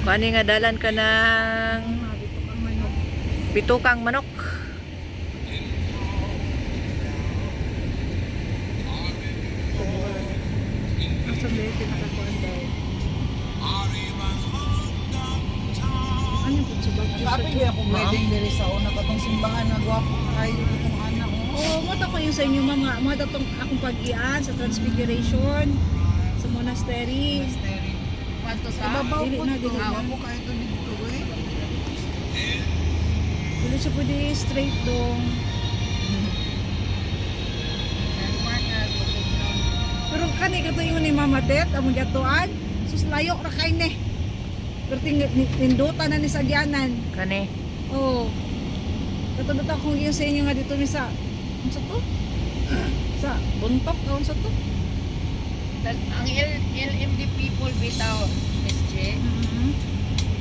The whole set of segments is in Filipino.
Kani nga dalan ka ng bitukang manok. Asa ba yung pinakakuan daw? Ano po sa bagyo sa Kapag di ako wedding diri sa una katong simbahan na gwapo kayo itong anak ko. Oo, mata ko yung sa inyo mama. Mata tong akong pag-ian sa Transfiguration sa monastery. Kanto sa babaw Dili po na, to. dili na. Amo kayo to dito eh. Dili siya pwede straight dong. Pero kani kato yung ni Mama Tet, among gatuan. Sus layo ra kay ne. Pero tinduta na ni sagyanan. Kani. Oo. Katulad akong yung sa inyo nga dito ni sa ano sa to? Sa buntok kaon sa to. Ang LMD people bitaw, Miss J.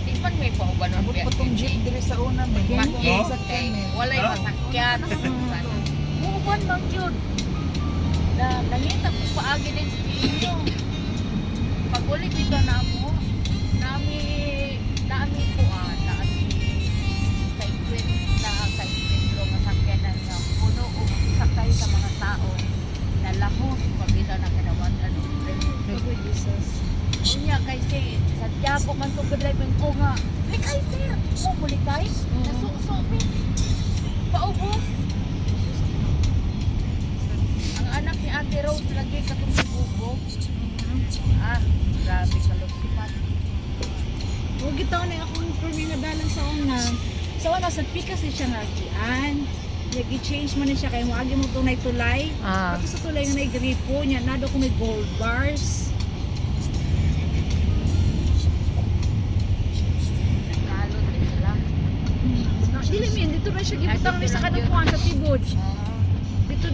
Di man may pauban Abot pa tong jeep diri sa una may Bakit? sakyan eh. Walay masakyan. Uban lang yun. Na nangita ko paagi din sa inyo. Pag uli dito na mo, nami kaikwentro masakyanan nga puno o sakay sa mga tao na lahos pagkita na kanawan ano. Ako Jesus. Unya kay say Santiago man to driving ko nga. Likay sir, mo mulikay. Nasusubi. Paubos. Ang anak ni Ate Rose lagi katong bubog. Grabe kalusipan. Huwag itaw na akong permi nga dalan sa una. Sa una sa pikas siya nga kian. Nag-change man ni siya kay moagi mo tunay tulay. Ah. Tapos sa tulay nga may gripo niya nado ko may gold bars. Nagkalot din sila. Dili mi dito na siya gibutang ni sa kanang kuan sa tibod.